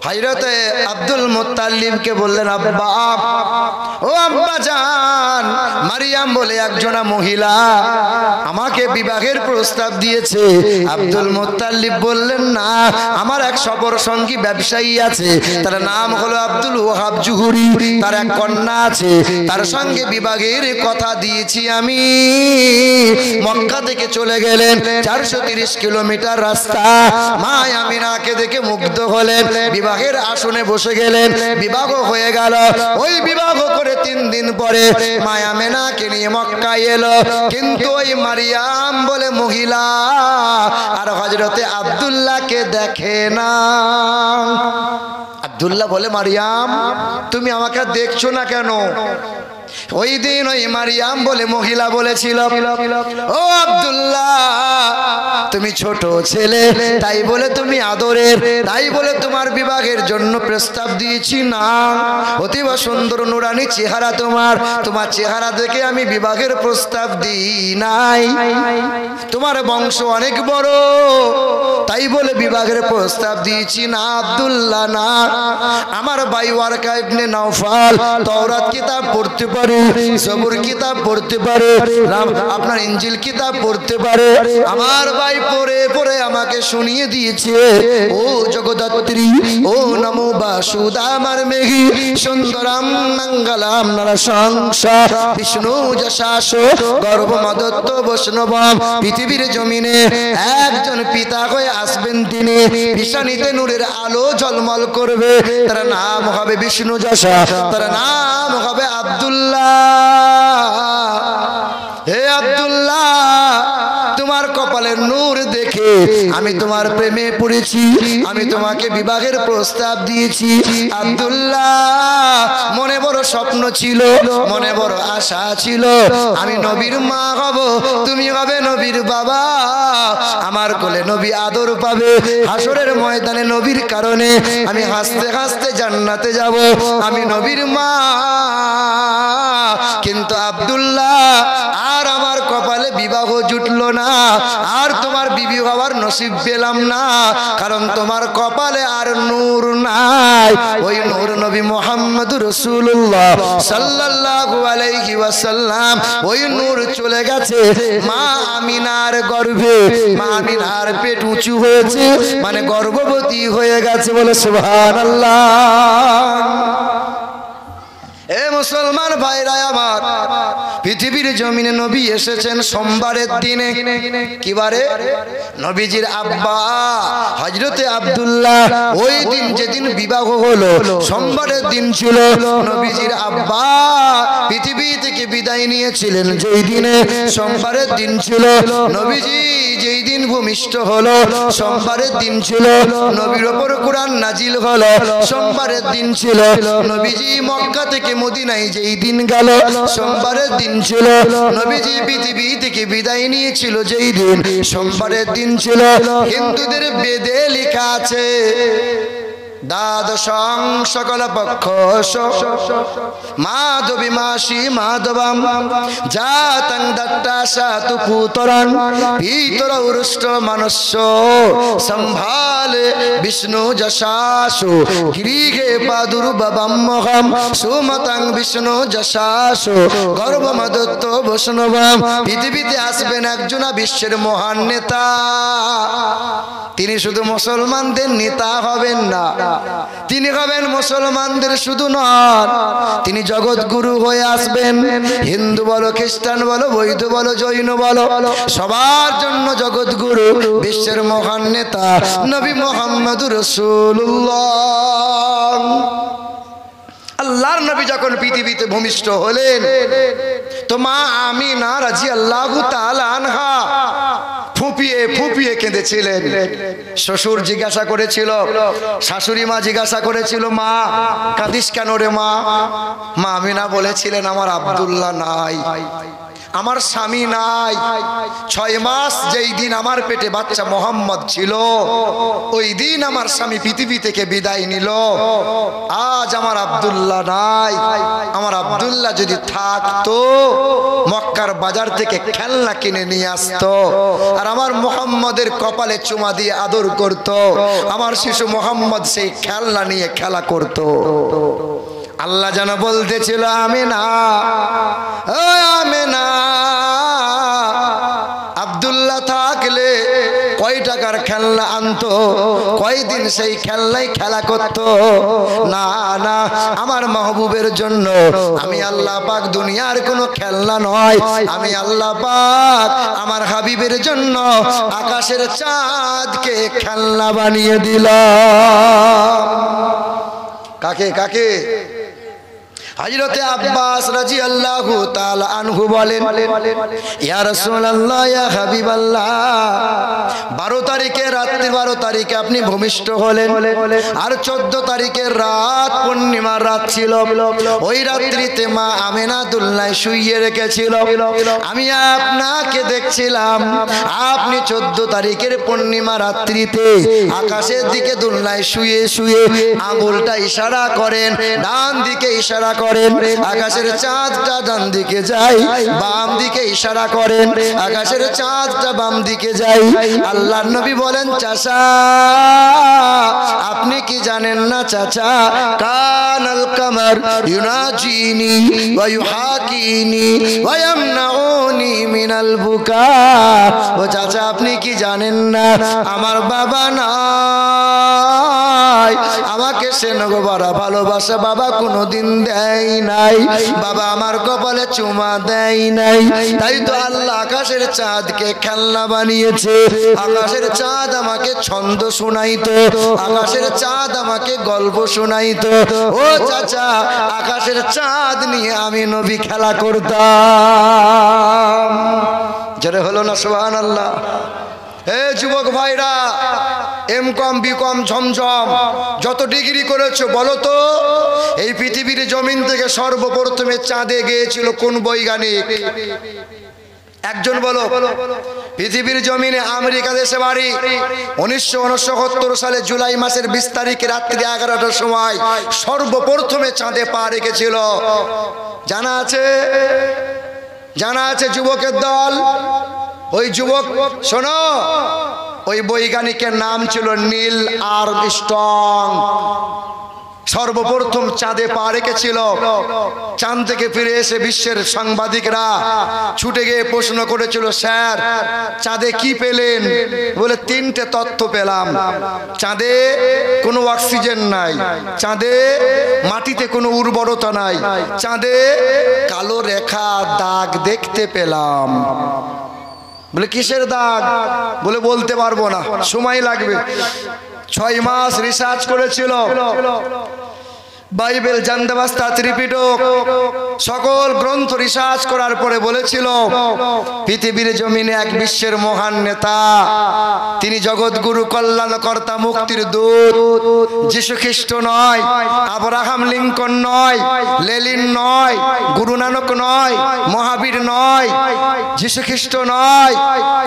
হযরতে আব্দুল মুত্তালিবকে বললেন, আব্বা, ও আব্বা জান, মারিয়াম বলে একজনা মহিলা আমাকে বিবাহের প্রস্তাব দিয়েছে। আব্দুল মুত্তালিব বললেন, না, আমার এক সফর সঙ্গী ব্যবসায়ী আছে, তার নাম হলো আব্দুল ওয়াহাব জুহুরি, তার এক কন্যা আছে, তার সঙ্গে বিবাহের কথা দিয়েছি আমি। মক্কা থেকে চলে গেলেন 430 কিলোমিটার রাস্তা। মা আমিনাকে দেখে মুগ্ধ হলেন, বিবাহের আসনে বসে গেলেন, বিবাহ হয়ে গেল। ওই বিবাহ করে 3 দিন পরে মা আমিনাকে নিয়ে মক্কায় এলো, কিন্তু ওই মারিয়াম বলে মহিলা আর হযরতে আব্দুল্লাহকে দেখে না। আব্দুল্লাহ বলে, মারিয়াম, তুমি আমাকে দেখছো না কেন? ওই দিন ওই মারিয়াম বলে মহিলা বলেছিল, ও আব্দুল্লাহ, তুমি ছোট ছেলে, তাই বলে তুমি আদরের, তাই বলে তোমার বিবাহের জন্য প্রস্তাব দিয়েছি না। অতীব সুন্দর নুরানি চেহারা তোমার, তোমার চেহারা দেখে আমি বিবাহের প্রস্তাব দিই নাই। তোমার বংশ অনেক বড়, তাই বলে বিবাহের প্রস্তাব দিয়েছি না। আব্দুল্লাহ না, আমার ভাই ওয়ারকা ইবনে নওফাল তাওরাত কিতাব পড়তে পারে, জবুর কিতাব পড়তে পারে, আপনার ইনজিল কিতাব পড়তে পারে। আমার ভাই পড়ে পড়ে আমাকে শুনিয়ে দিয়েছে, ও জগদ্ধাত্রী, ও নমো বাসুদামার মেঘি, সুন্দরাম মঙ্গলাম নরসংসা, বিষ্ণু যশাস গর্ভমদত্ত বৈষ্ণবম। পৃথিবীর জমিনে একজন পিতা হয়ে আসবেন তিনি, ঈশানীতে নূরের আলো ঝলমল করবে, তার নাম হবে বিষ্ণু যশা, তার নাম হবে আব্দুল্লাহ। হে আব্দুল্লাহ, তোমার কপালের নূর দেখে আমি তোমার প্রেমে পড়েছি, আমি তোমাকে বিবাহের প্রস্তাব দিয়েছি। আব্দুল্লাহ, মনে বড় স্বপ্ন ছিল, মনে বড় আশা ছিল, আমি নবীর মা হব, তুমি হবে নবীর বাবা। আমার কোলে নবী আদর পাবে, হাসরের ময়দানে নবীর কারণে আমি হাসতে হাসতে জান্নাতে যাব। আমি নবীর মা, কিন্তু আব্দুল্লাহ আর আমার কপালে বিবাহ জুটলো না, আর তোমার বিবি হওয়ার নসিব পেলাম না, কারণ তোমার কপালে আর নূর নাই। ওই নূর নবী মুহাম্মদুর রাসূলুল্লাহ সাল্লাল্লাহু আলাইহি ওয়াসাল্লাম, ওই নূর চলে গেছে মা আমিনার গর্ভে। মা আমিনার পেট উঁচু হয়েছে, মানে গর্ভবতী হয়ে গেছে। বলে সুবহানাল্লাহ। এ মুসলমান ভাইরা আমার, পৃথিবীর জমিনে নবী এসেছেন সোমবারের দিনে। কি বারে? নবীজির আব্বা হযরতে আব্দুল্লাহ ওই দিন যেদিন বিবাহ হলো সোমবারের দিন ছিল। নবীজির আব্বা পৃথিবী থেকে বিদায় নিয়েছিলেন যেই দিনে সোমবারের দিন ছিল। নবীজি যেই দিন ভূমিষ্ঠ হলো সোমবারের দিন ছিল। নবীর উপর কোরআন নাজিল হলো সোমবারের দিন ছিল। নবীজি মক্কা থেকে মদিনায় যেই দিন গেল সোমবারের দিন ছিল। নবীজি পৃথিবী থেকে বিদায় নিয়েছিল যেই দিন সোমবারের দিন ছিল। হিন্দুদের বেদে লেখা আছে দ্বাদশং সকল পক্ষ মাধবী মাসি মাধবাম জাতং দট্টাশাতু পুতরান পিতর উরুষ্ট মনুষ্য সম্ভালে বিষ্ণু যশাসু গৃহে প্রাদুর্ভবমহম সুমতং বিষ্ণু যশাসু গর্ভমদত্ত বৈষ্ণবম। পৃথিবীতে আসবেন একজন বিশ্বের মহান নেতা। তিনি শুধু মুসলমানদের নেতা হবেন না, তিনি হবেন মুসলমানদের শুধু নন, তিনি জগৎগুরু হয়ে আসবেন। হিন্দু বলো, খ্রিস্টান বলো, বৌদ্ধ বলো, জৈন বলো, সবার জন্য জগৎগুরু, বিশ্বের মহান নেতা নবী মুহাম্মদুর রাসূলুল্লাহ। আল্লাহর নবী যখন পৃথিবীতে ভূমিষ্ঠ হলেন তো মা আমিনা রাদিয়াল্লাহু তাআলা আনহা ফুপিয়ে ফুপিয়ে কেঁদেছিলেন। শ্বশুর জিজ্ঞাসা করেছিল, শাশুড়ি মা জিজ্ঞাসা করেছিল, মা কাঁদিস কেন রে মা? মা আমিনা বলেছিলেন, আমার আব্দুল্লাহ নাই, আমার স্বামী নাই। 6 মাস যেই দিন আমার পেটে বাচ্চা মোহাম্মদ ছিল ওই দিন আমার স্বামী পৃথিবী থেকে বিদায় নিল। আজ আমার আব্দুল্লাহ নাই। আমার আব্দুল্লাহ যদি থাকতো মক্কার বাজার থেকে খেলনা কিনে নিয়ে আসতো আর আমার মোহাম্মদের কপালে চুমা দিয়ে আদর করত। আমার শিশু মোহাম্মদ সেই খেলনা নিয়ে খেলা করত। আল্লাহ যেন বলতেছিল, আমিনা ও আমিনা, আব্দুল্লাহ থাকলে কয় টাকার খেলনা আনতো, কয়দিন সেই খেলনাই খেলা করত। না না, আমার মাহবুবের জন্য আমি আল্লাহ পাক দুনিয়ার কোনো খেলনা নয়, আমি আল্লাহ পাক আমার হাবিবের জন্য আকাশের চাঁদকে খেলনা বানিয়ে দিলাম। কাকে কাকে? হযরতে আব্বাস রাদিয়াল্লাহু তাআলা আনহু বলেন, ইয়া রাসূলুল্লাহ, ইয়া হাবিবাল্লাহ, 12 তারিখে রাত্রি 12 তারিখে আপনি ভূমিষ্ঠ হলেন, আর 14 তারিখের রাত পূর্ণিমার রাত ছিল। ওই রাত্রিতে মা আমিনা দুলনায় শুইয়ে রেখেছিল। আমি আপনাকে দেখছিলাম, আপনি 14 তারিখের পূর্ণিমা রাত্রিতে আকাশের দিকে দুলনায় শুয়ে শুয়ে আঙ্গুলটা ইশারা করেন, ডান দিকে ইশারা করেন, আকাশের চাঁদটা ডান দিকে যায়, বাম দিকে ইশারা করেন, আকাশের চাঁদটা বাম দিকে যায়। আল্লাহর নবী বলেন, চাচা আপনি কি জানেন না চাচা, কানাল কামার ইউনাজিনি ওয়া ইউহাকিনি ওয়া ইয়ামনাউনি মিনাল বুকা। ও চাচা আপনি কি জানেন না, আমার বাবা নাই, আমাকে সে নগবরা ভালোবাসা বাবা কোনোদিন দেয় নাই, বাবা আমার কপালে চুমা দেয় নাই। তাই তো আল্লাহ আকাশের চাঁদকে খেলনা বানিয়েছে। আকাশের চাঁদ আমাকে ছন্দ শোনাইতো, আকাশের চাঁদ আমাকে গল্প শোনাইতো। ও চাচা, আকাশের চাঁদ নিয়ে আমি নবী খেলা করতাম। জোরে হলো না সুবহানাল্লাহ? হে যুবক ভাইরা, এমকম বিকম ঝমঝম যত ডিগ্রি করেছো বলো তো, এই পৃথিবীর জমিন থেকে সর্বপ্রথমে চাঁদে গিয়েছিল কোন বৈজ্ঞানিক? একজন বলো। পৃথিবীর জমিনে আমেরিকা দেশে বাড়ি। 1969 সালে জুলাই মাসের 20 তারিখে রাত্রি 11টার সময় সর্বপ্রথমে চাঁদে পা রেখেছিল। জানা আছে? জানা আছে যুবকের দল? ওই যুবক শোনো, ওই বৈজ্ঞানিকের নাম ছিল নীল আর্মস্ট্রং। সর্বপ্রথম চাঁদে পা রেখেছিল। চাঁদ থেকে ফিরে এসে বিশ্বের সাংবাদিকরা ছুটে গিয়ে প্রশ্ন করেছিল, স্যার চাঁদে কি পেলেন? বলে 3টে তথ্য পেলাম। চাঁদে কোনো অক্সিজেন নাই, চাঁদে মাটিতে কোনো উর্বরতা নাই, চাঁদে কালো রেখা দাগ দেখতে পেলাম। বলে কিসের দাগ? বলে বলতে পারবো না, সময় লাগবে। 6 মাস রিসার্চ করেছিল। বাইবেল, জান্দাবাস্তা, ত্রিপিটক সকল গ্রন্থ রিসার্চ করার পরে বলেছিল পৃথিবীর জমিনে এক বিশ্বের মহান নেতা, তিনি জগৎগুরু, কল্যাণকর্তা, মুক্তির দূত। যীশু খ্রিস্ট নয়, আব্রাহাম লিঙ্কন নয়, লেনিন নয়, গুরু নানক নয়, মহাবীর নয়, যীশু খ্রিস্ট নয়,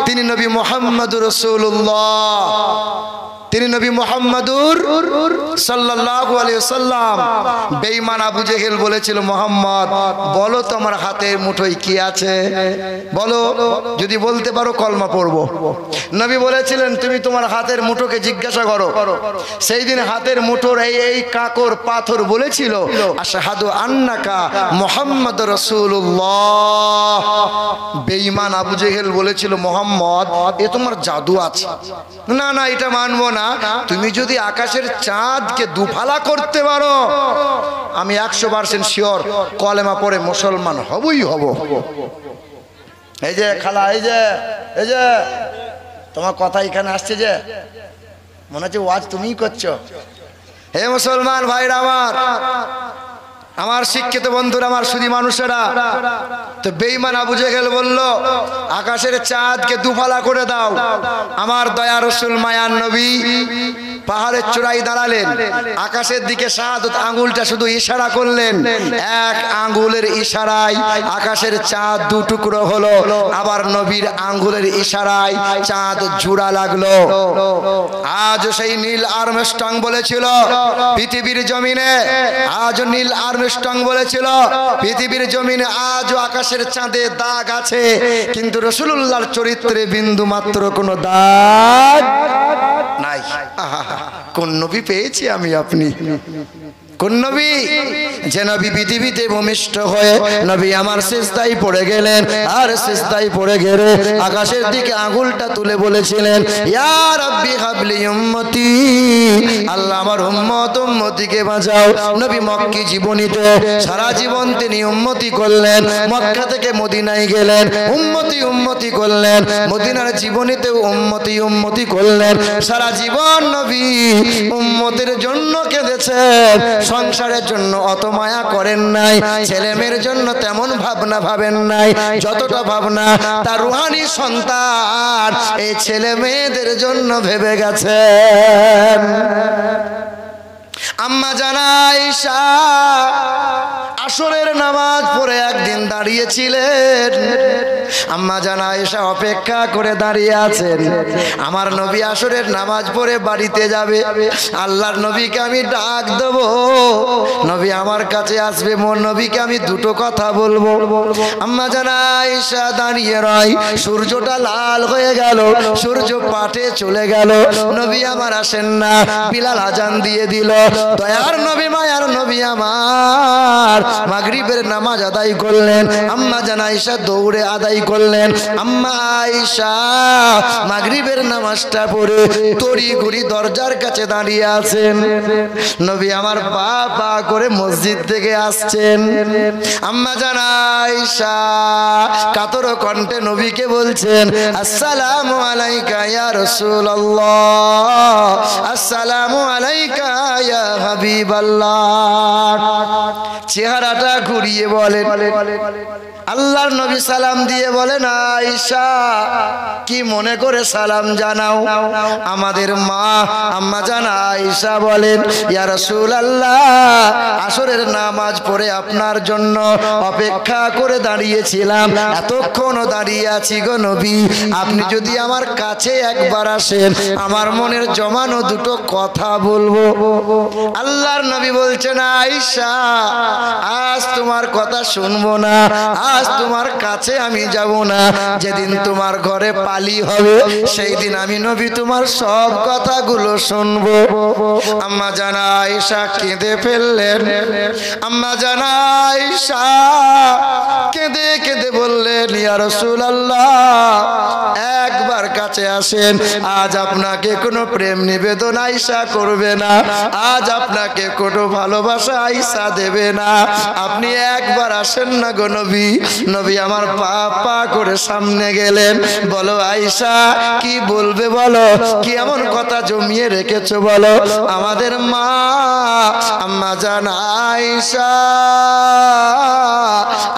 তিনি নবী মুহাম্মদুর রাসূলুল্লাহ। তিনি নবী মুহাম্মদুর সাল্লাল্লাহু আলাইহি ওয়াসাল্লাম। বেঈমান আবু জেহেল বলেছিল, মুহাম্মদ বলো তো আমার হাতের মুঠোয় কি আছে, বলো, যদি বলতে পারো কলমা পড়বো। নবী বলেছিলেন, তুমি তোমার হাতের মুঠোকে জিজ্ঞাসা করো। সেই দিন হাতের মুঠোর এই কাকর পাথর বলেছিল, আশহাদু আন্নাকা মুহাম্মাদুর রাসূলুল্লাহ। বেঈমান আবু জেহেল বলেছিল, মুহাম্মদ এ তোমার জাদু আছে, না না এটা মানবো না। তুমি যদি আকাশের চাঁদকে দুফালা করতে পারো, আমি 100% শিওর কলেমা পড়ে মুসলমান হবই হব। এই যে খালা, এই যে তোমার কথা এখানে আসছে, যে মনে হচ্ছে ওয়াজ তুমিই করছো। হে মুসলমান ভাইরা আমার শিক্ষিত বন্ধুরা, আমার সুধী মানুষেরা, তো বেঈমান আবু জেহেল বলল, আকাশের চাঁদকে দুফালা করে দাও। আমার দয়া রাসূল মায়ার নবী পাহাড়ের চূড়ায় দাঁড়ালেন, আকাশের দিকে শাহাদত আঙ্গুলটা শুধু ইশারা করলেন। এক আঙ্গুলের ইশারায় আকাশের চাঁদ 2 টুকরো হলো, আবার নবীর আঙ্গুলের ইশারায় চাঁদ জোড়া লাগলো। আজ সেই নীল আর্মস্ট্রং বলেছিল পৃথিবীর জমিনে, আজ নীল আর্মস্ট্রং বলেছিল পৃথিবীর জমিনে আজও আকাশের চাঁদে দাগ আছে, কিন্তু রাসূলুল্লাহর চরিত্রে বিন্দু মাত্র কোনো দাগ নাই। কোন নবী পেয়েছি আমি আপনি? কোন নবী? যে নবী পৃথিবীতে ভূমিষ্ঠ হয়ে নবী আমার সিজদায় পড়ে গেলেন, আর সিজদায় পড়ে গেলে আকাশের দিকে আঙ্গুলটা তুলে বলেছিলেন, ইয়া রাব্বি হাবলি উম্মতি, আল্লাহ আমার উম্মত উম্মতিকে বাঁচাও। নবী মক্কি জীবনীতে সারা জীবন তিনি উম্মতি করলেন, মক্কা থেকে মদিনায় গেলেন, উম্মতি উম্মতি করলেন, মদিনার জীবনীতে উম্মতি উম্মতি করলেন। সারা জীবন নবী উম্মতের জন্য কেঁদেছেন, সংসারের জন্য অত মায়া করেন নাই, ছেলে মেয়ের জন্য তেমন ভাবনা ভাবেন নাই যতটা ভাবনা তার রুহানি সন্তান এই ছেলে মেয়েদের জন্য ভেবে গেছেন। আম্মা জান আয়েশা আসরের নামাজ পড়ে একদিন দাঁড়িয়েছিলেন। আম্মা জান আয়েশা অপেক্ষা করে দাঁড়িয়ে আছেন, আমার নবী আসরের নামাজ পড়ে বাড়িতে যাবে, আল্লাহর নবীকে আমি ডাক দেব, নবী আমার কাছে আসবে, মোর নবীকে আমি 2টো কথা বলবো। আম্মা জান আয়েশা দাঁড়িয়ে রয়, সূর্যটা লাল হয়ে গেল, সূর্য পাটে চলে গেল, নবী আমার আসেন না। বিলাল আজান দিয়ে দিল, দয়ার নবী মায়ার নবী আমার মাগরিবের নামাজ আদায় করলেন। আম্মা জান আয়েশা দৌড়ে আদায় করলেন। আম্মা আয়েশা মাগরিবের নামাজটা পড়ে তড়ি ঘড়ি দরজার কাছে দাঁড়িয়ে আছেন। নবী আমার পা পা করে মসজিদ থেকে আসছেন। আম্মা জান আয়েশা কাতর কণ্ঠে নবীকে বলছেন, আসসালামু আলাইকা ইয়া রাসূলুল্লাহ, আসসালামু আলাইকা ইয়া হাবিবাল্লাহ। চেহারাটা ঘুরিয়ে বলেন, আল্লাহর নবী সালাম দিয়ে বলেন, আয়েশা কি মনে করে সালাম জানাও? আমাদের মা আম্মা জান আয়েশা বলেন, ইয়া রাসূলুল্লাহ, আসরের নামাজ পড়ে আপনার জন্য অপেক্ষা করে দাঁড়িয়েছিলাম, এতক্ষণও দাঁড়িয়ে আছি গো নবী, আপনি যদি আমার কাছে একবার আসেন, আমার মনের জমানো দুটো কথা বলবো। আল্লাহর নবী বলছেন, আয়েশা আজ তোমার কথা শুনবো না, আজ তোমার কাছে আমি যাব না, যেদিন তোমার ঘরে পালি হবে সেই দিন আমি নবী তোমার সব কথাগুলো শুনবো। আম্মা জান আয়েশা কেঁদে ফেললেন। আম্মা জান আয়েশা কেঁদে কেঁদে বললেন, ইয়া রাসূলুল্লাহ, একবার কাছে আসেন, আজ আপনাকে কোনো প্রেম নিবেদন আয়েশা করবে না, আজ আপনাকে কোনো ভালোবাসা আয়েশা দেবে না, আপনি একবার আসেন না গো নবী। নবী আমার পা পা করে সামনে গেলেন। বলো আয়েশা কি বলবে বলো, কি এমন কথা জমিয়ে রেখেছো বলো? আমাদের মা আম্মা জান আয়েশা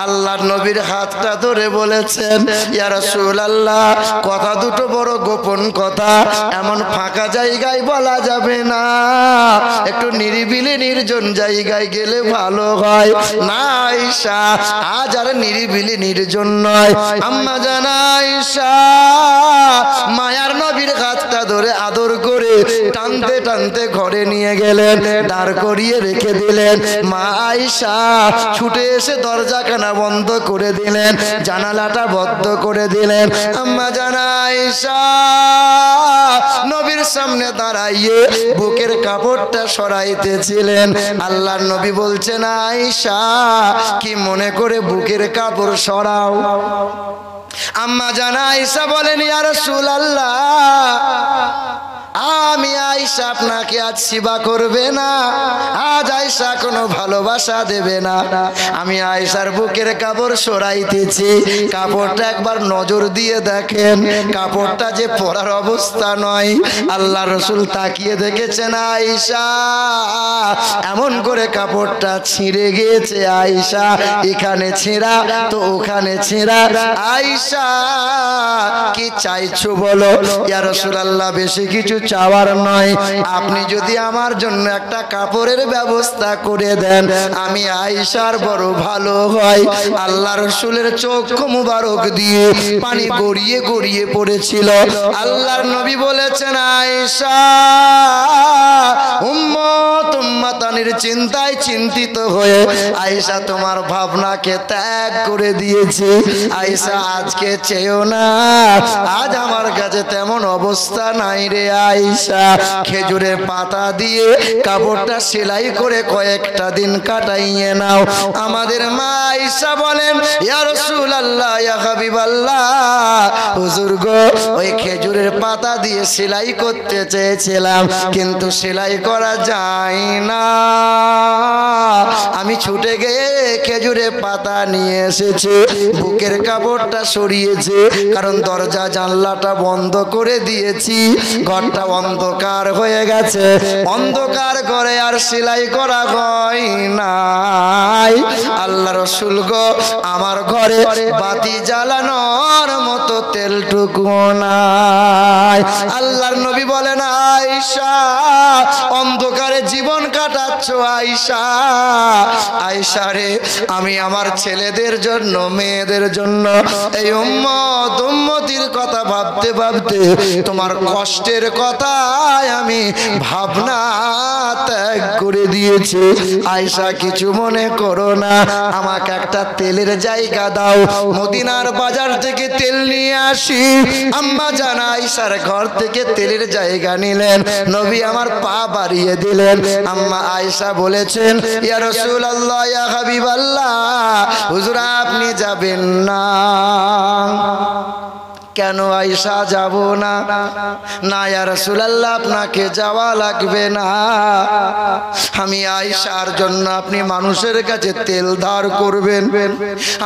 আল্লাহর নবীর হাতটা ধরে বলেছেন, ইয়া রাসূলুল্লাহ, কথা দুটো বড় গোপন কথা, এমন ফাঁকা জায়গায় বলা যাবে না, একটু নিরিবিলি নির্জন জায়গায় গেলে ভালো হয়। না আয়েশা, আজ আর নিরিবিলি নির্জন নয়। আম্মা জান আয়েশা মায়ার নবীর হাতটা ধরে আদর করে টানতে টানতে ঘরে নিয়ে গেলেন, দাঁড় করিয়ে রেখে দিলেন। মা আয়েশা ছুটে এসে দরজাখানা বন্ধ করে দিলেন, জানালাটা বন্ধ করে দিলেন। আম্মা জান আয়েশা নবীর সামনে দাঁড়াইয়ে বুকের কাপড়টা সরাইতেছিলেন। আল্লাহর নবী বলছেন, আয়েশা কি মনে করে বুকের কাপড় সরাও? আম্মা জান আয়েশা বলেন, ইয়া রাসূলুল্লাহ, আমি আয়েশা আপনাকে আজ সেবা করবে না, আজ আয়েশা কোনো ভালোবাসা দেবে না। আমি আয়েশার বুকের কাপড় সরাইতেছি, কাপড়টা একবার নজর দিয়ে দেখেন, কাপড়টা যে পরার অবস্থা নয়। আল্লাহ রাসূল তাকিয়ে দেখেছেন আয়েশা এমন করে কাপড়টা ছিঁড়ে গিয়েছে, আয়েশা এখানে ছেঁড়া তো ওখানে ছেঁড়া। আয়েশা কি চাইছো বলো? ইয়া রাসূলুল্লাহ, বেশি কিছু চাওয়ার নয়, আপনি যদি আমার জন্য একটা কাপড়ের ব্যবস্থা করে দেন আমি আয়েশার বড় ভালো হয়। আল্লাহ রাসূলের চোখ মুবারক দিয়ে পানি গড়িয়ে গড়িয়ে পড়েছিল। আল্লাহর নবী বলেছেন, আয়েশা উম্মত উম্মতানির চিন্তায় চিন্তিত হয়ে আয়েশা তোমার ভাবনাকে ত্যাগ করে দিয়েছে। আয়েশা আজকে চেয়েও না, আজ আমার কাছে তেমন অবস্থা নাই রে আয়েশা, খেজুরের পাতা দিয়ে কাপড়টা সেলাই করে কয়েকটা দিন কাটাইয়ে নাও। আমাদের মা আয়েশা বলেন, ইয়া রাসূলুল্লাহ, ইয়া হাবিবাল্লাহ, হুজুর গো, ওই খেজুরের পাতা দিয়ে সেলাই করতে চেয়েছিলাম কিন্তু সেলাই করা যায় না, আমি ছুটে গিয়ে খেজুরের পাতা নিয়ে এসেছি, বুকের কাপড়টা সরিয়েছে, কারণ দরজা জানলাটা বন্ধ করে দিয়েছি, ঘরটা অন্ধকার হয়ে গেছে, অন্ধকার করে আর সেলাই করা হয় নাই। আল্লাহ রাসূল গো, আমার ঘরে বাতি জ্বালানোর মতো তেলটুকু নাই। আল্লাহর নবী বলেন, আয়েশা অন্ধকারে জীবন কাটাচ্ছ আয়েশা, আয়েশা রে, আমি আমার ছেলেদের জন্য মেয়েদের জন্য এই উম্মত উম্মতির কথা ভাবতে ভাবতে তোমার কষ্টের কথায় আমি ভাবনা ত্যাগ করে দিয়েছি। আয়েশা কিছু মনে করো না, আমাকে একটা তেলের জায়গা দাও, মদিনার বাজার থেকে তেল নিয়ে আসি। আম্মা জান আয়েশার ঘর থেকে তেলের জায়গা নিলেন, নবী আমার পা বাড়িয়ে দিলেন। আম্মা আয়েশা বলেছেন, ইয়া রাসূলুল্লাহ, ইয়া হাবিবাল্লাহ, হুজুর আপনি যাবেন না। কেন আয়েশা যাব না? না ইয়া রাসূলুল্লাহ, আপনাকে যাওয়া লাগবে না, আমি আয়েশার জন্য আপনি মানুষের কাছে তেল ধার করবেন,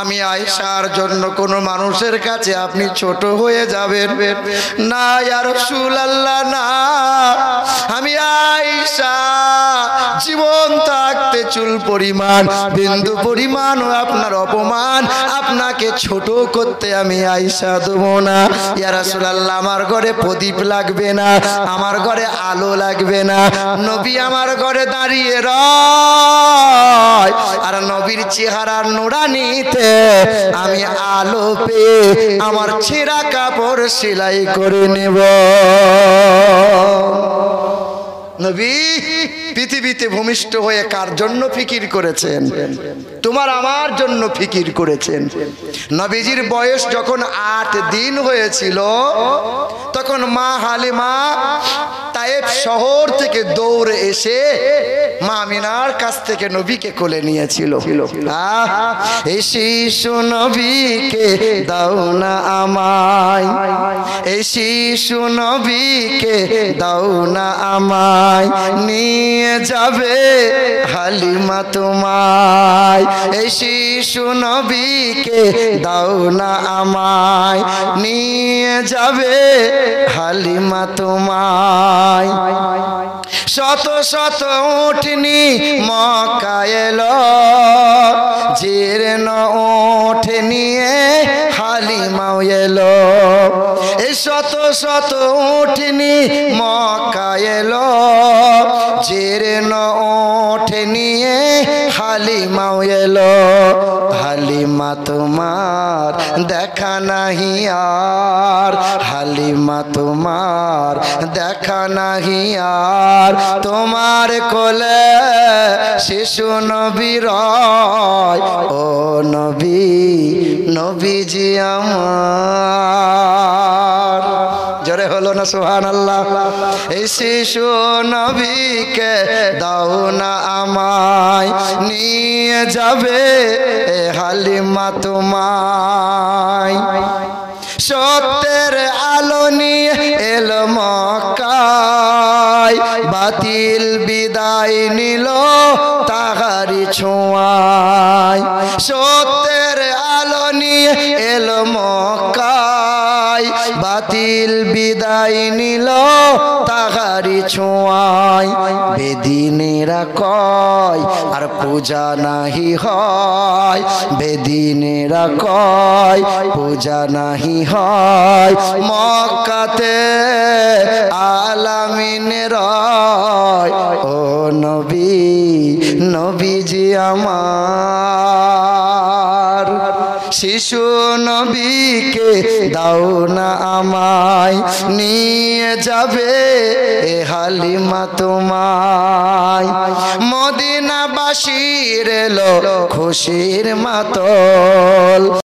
আমি আয়েশার জন্য কোন মানুষের কাছে আপনি ছোট হয়ে যাবেন না ইয়া রাসূলুল্লাহ, না, আমি আয়েশা জীবন থাকতে চুল পরিমাণ বিন্দু পরিমাণ আপনার অপমান, আপনাকে ছোট করতে আমি আয়েশা দেব না। ইয়া রাসূলুল্লাহ, আমার ঘরে প্রদীপ লাগবে না, আমার ঘরে আলো লাগবে না, নবী আমার ঘরে দাঁড়িয়ে রয়, আর নবীর চেহারার নুরানিতে আমি আলো পেয়ে আমার ছেঁড়া কাপড় সেলাই করে নেব। নবী পৃথিবীতে ভূমিষ্ঠ হয়ে কার জন্য ফিকির করেছেন? তোমার আমার জন্য ফিকির করেছেন। নবীজির বয়স যখন 8 দিন হয়েছিল, তখন মা হালিমা তায়েফ শহর থেকে দৌড়ে এসে মা আমিনার কাছ থেকে নবীকে কোলে নিয়েছিল। এই শিশু নবীকে দাও না আমায়, এই শিশু নবীকে দাও না আমায়, নিয়ে যাবে হালিমা তোমায়। এই শিশু নবীকে দাও না আমায়, নিয়ে যাবে হালিমা তোমায়। শত শত উঠনি মক্কা এলো, জীর্ণ উঠ নিয়ে হালিমাও এলো। এই শত শত উঠনি মক্কা এলো, জীর্ণ উঠ নিয়ে হালিমাও এলো। হালিমা তোমার দেখা নাহি আর, হালিমা তোমার দেখা নাহি আর, তোমার কোলে শিশু নবী রয়। ও নবী, নবীজি আমার। জোরে হলো না সুবহানাল্লাহ? এই শিশু নবীকে দাও না আমায়, নিয়ে যাবে হালিমা তোমায়। সত্যের আলো নিয়ে এলো মক্কায়, বাতিল বিদায় নিল তাহারি ছোঁয়ায়। সত্যের আলো নিয়ে এলো মক্কায়, বাতিল বিদায় নিল তাহারি ছোঁয়ায়। বেদিনেরা কয় আর পূজা নাহি হয়, বেদিনেরা কয় পূজা নাহি হয়। মক্কাতে আলামিন রয়। ও নবী, নবীজি আমার। শিশু নবীকে দাও না আমায়, নিয়ে যাবে হালিমা তোমায়। মদিনাবাসীর এলো খুশির মাতল।